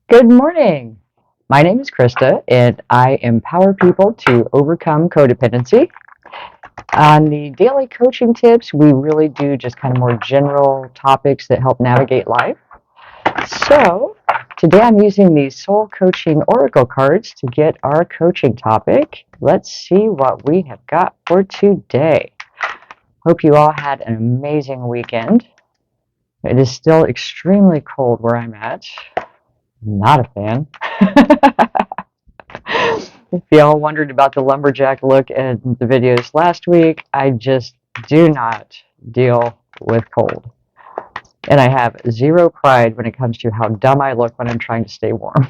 Good morning. My name is Krista, and I empower people to overcome codependency. On the daily coaching tips, we really do just kind of more general topics that help navigate life. So, today I'm using these soul coaching oracle cards to get our coaching topic. Let's see what we have got for today. Hope you all had an amazing weekend. It is still extremely cold where I'm at. Not a fan. If y'all wondered about the lumberjack look in the videos last week, I just do not deal with cold. And I have zero pride when it comes to how dumb I look when I'm trying to stay warm.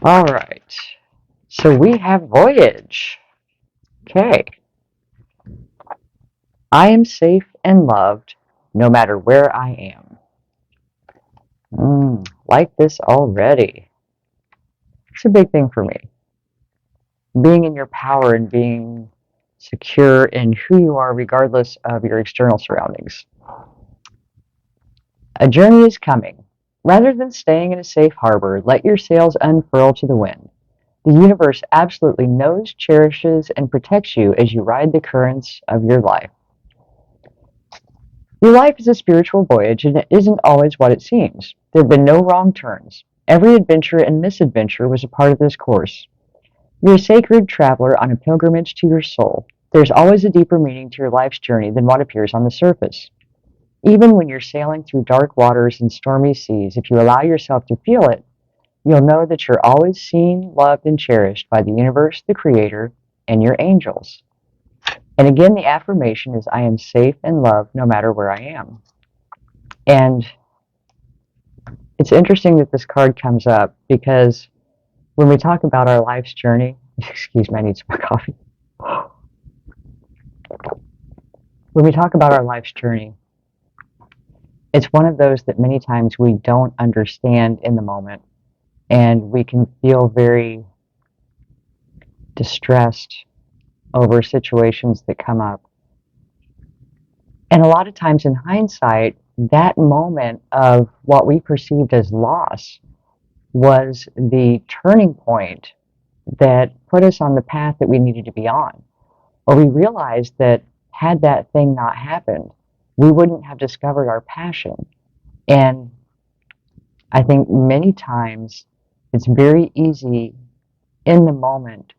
All right. So we have Voyage. Okay. I am safe and loved no matter where I am. Like this already. It's a big thing for me. Being in your power and being secure in who you are regardless of your external surroundings. A journey is coming. Rather than staying in a safe harbor, let your sails unfurl to the wind. The universe absolutely knows, cherishes, and protects you as you ride the currents of your life. Your life is a spiritual voyage, and it isn't always what it seems. There have been no wrong turns. Every adventure and misadventure was a part of this course. You're a sacred traveler on a pilgrimage to your soul. There's always a deeper meaning to your life's journey than what appears on the surface. Even when you're sailing through dark waters and stormy seas, if you allow yourself to feel it, you'll know that you're always seen, loved, and cherished by the universe, the Creator, and your angels. And again, the affirmation is, I am safe and loved no matter where I am. And it's interesting that this card comes up because when we talk about our life's journey, excuse me, I need some more coffee. When we talk about our life's journey, it's one of those that many times we don't understand in the moment, and we can feel very distressed over situations that come up. And a lot of times in hindsight, that moment of what we perceived as loss was the turning point that put us on the path that we needed to be on. Or we realized that had that thing not happened, we wouldn't have discovered our passion. And I think many times it's very easy in the moment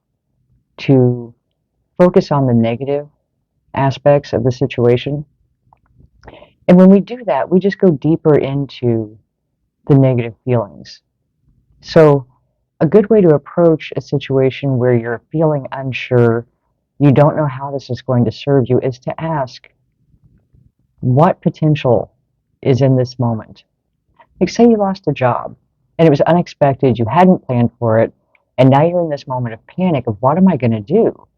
to focus on the negative aspects of the situation. And when we do that, we just go deeper into the negative feelings. So, a good way to approach a situation where you're feeling unsure, you don't know how this is going to serve you, is to ask, what potential is in this moment? Like, say you lost a job and it was unexpected, you hadn't planned for it, and now you're in this moment of panic of what am I going to do?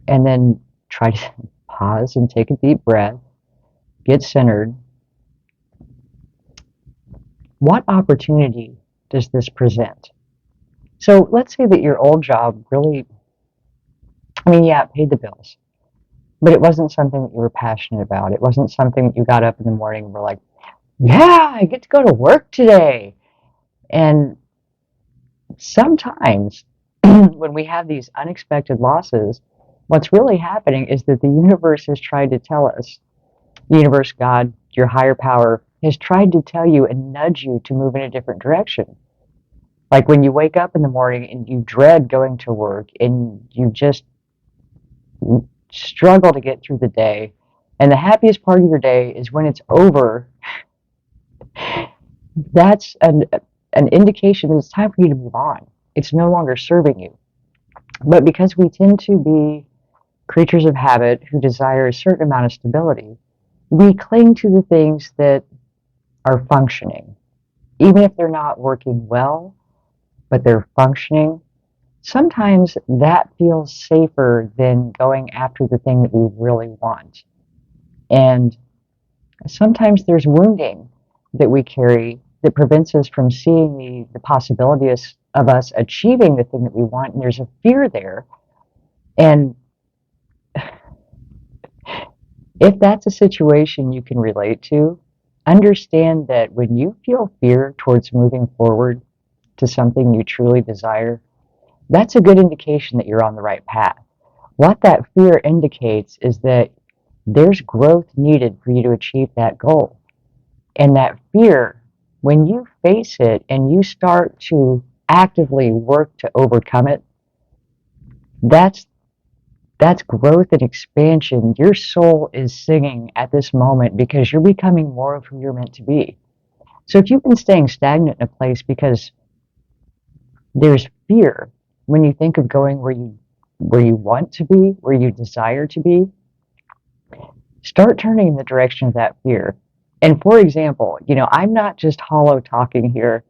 And then try to pause and take a deep breath, get centered. What opportunity does this present? So let's say that your old job really, yeah, it paid the bills, but it wasn't something that you were passionate about. It wasn't something that you got up in the morning and were like, yeah, I get to go to work today. And sometimes when we have these unexpected losses, what's really happening is that the universe has tried to tell us, universe, God, your higher power, has tried to tell you and nudge you to move in a different direction. Like when you wake up in the morning and you dread going to work and you just struggle to get through the day, and the happiest part of your day is when it's over, that's an indication that it's time for you to move on. It's no longer serving you. But because we tend to be creatures of habit who desire a certain amount of stability, we cling to the things that are functioning. Even if they're not working well, but they're functioning, sometimes that feels safer than going after the thing that we really want. And sometimes there's wounding that we carry that prevents us from seeing the possibilities of us achieving the thing that we want, and there's a fear there. And if that's a situation you can relate to, understand that when you feel fear towards moving forward to something you truly desire, that's a good indication that you're on the right path. What that fear indicates is that there's growth needed for you to achieve that goal. And that fear, when you face it and you start to actively work to overcome it, that's that's growth and expansion. Your soul is singing at this moment because you're becoming more of who you're meant to be. So if you've been staying stagnant in a place because there's fear when you think of going where you want to be, where you desire to be, start turning in the direction of that fear. And for example, I'm not just hollow talking here.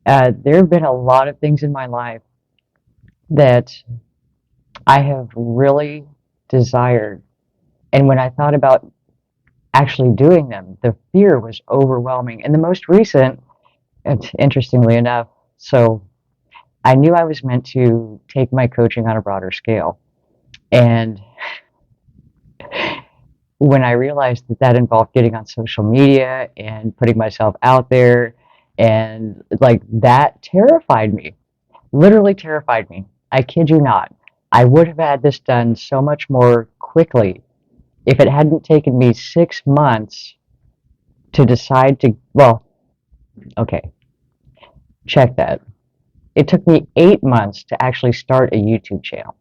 There have been a lot of things in my life that I have really desired. And when I thought about actually doing them, the fear was overwhelming. And the most recent, interestingly enough, so I knew I was meant to take my coaching on a broader scale. And when I realized that that involved getting on social media and putting myself out there, and like that terrified me, literally terrified me. I kid you not. I would have had this done so much more quickly if it hadn't taken me 6 months to decide to, well, okay, check that. It took me 8 months to actually start a YouTube channel.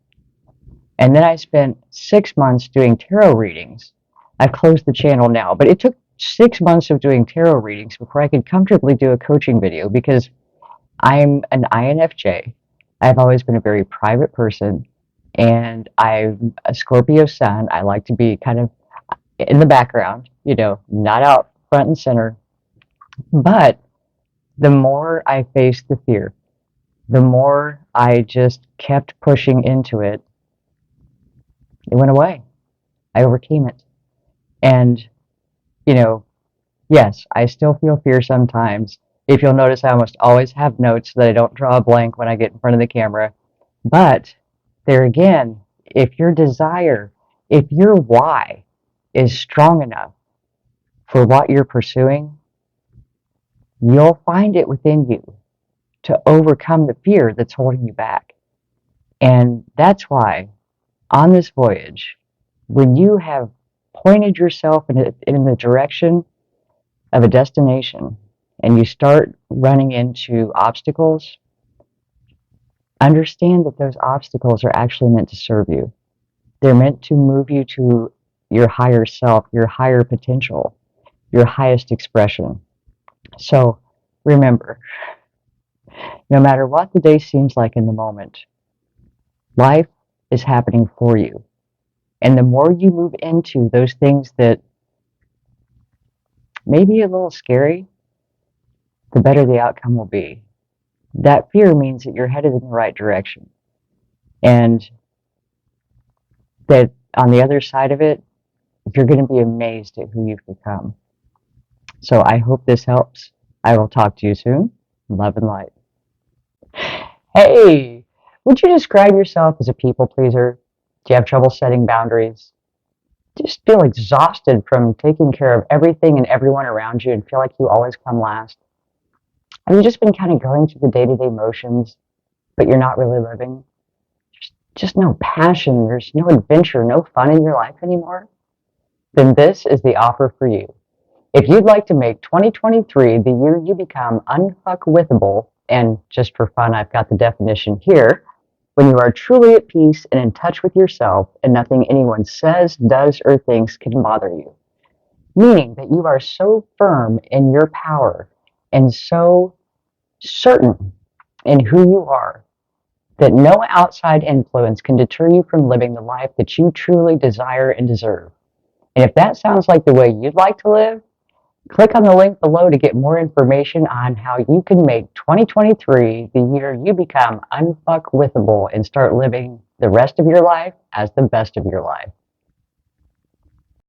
And then I spent 6 months doing tarot readings. I've closed the channel now, but it took 6 months of doing tarot readings before I could comfortably do a coaching video because I'm an INFJ. I've always been a very private person, and I'm a Scorpio sun. I like to be kind of in the background, not out front and center. But the more I faced the fear, the more I just kept pushing into it, it went away. I overcame it. And, yes, I still feel fear sometimes. If you'll notice, I almost always have notes so that I don't draw a blank when I get in front of the camera. But there again, if your desire, if your why is strong enough for what you're pursuing, you'll find it within you to overcome the fear that's holding you back. And that's why on this voyage, when you have pointed yourself in the direction of a destination and you start running into obstacles, understand that those obstacles are actually meant to serve you. They're meant to move you to your higher self, your higher potential, your highest expression. So remember, no matter what the day seems like in the moment, life is happening for you. And the more you move into those things that may be a little scary, the better the outcome will be. That fear means that you're headed in the right direction. And that on the other side of it, you're going to be amazed at who you've become. So I hope this helps. I will talk to you soon. Love and light. Hey, would you describe yourself as a people pleaser? Do you have trouble setting boundaries? Do you just feel exhausted from taking care of everything and everyone around you and feel like you always come last? Have you just been kind of going through the day-to-day motions, but you're not really living? There's just no passion, there's no adventure, no fun in your life anymore? Then this is the offer for you. If you'd like to make 2023 the year you become unfuckwithable, and just for fun, I've got the definition here, when you are truly at peace and in touch with yourself and nothing anyone says, does, or thinks can bother you. Meaning that you are so firm in your power and so certain in who you are that no outside influence can deter you from living the life that you truly desire and deserve. And if that sounds like the way you'd like to live, click on the link below to get more information on how you can make 2023 the year you become unfuckwithable and start living the rest of your life as the best of your life.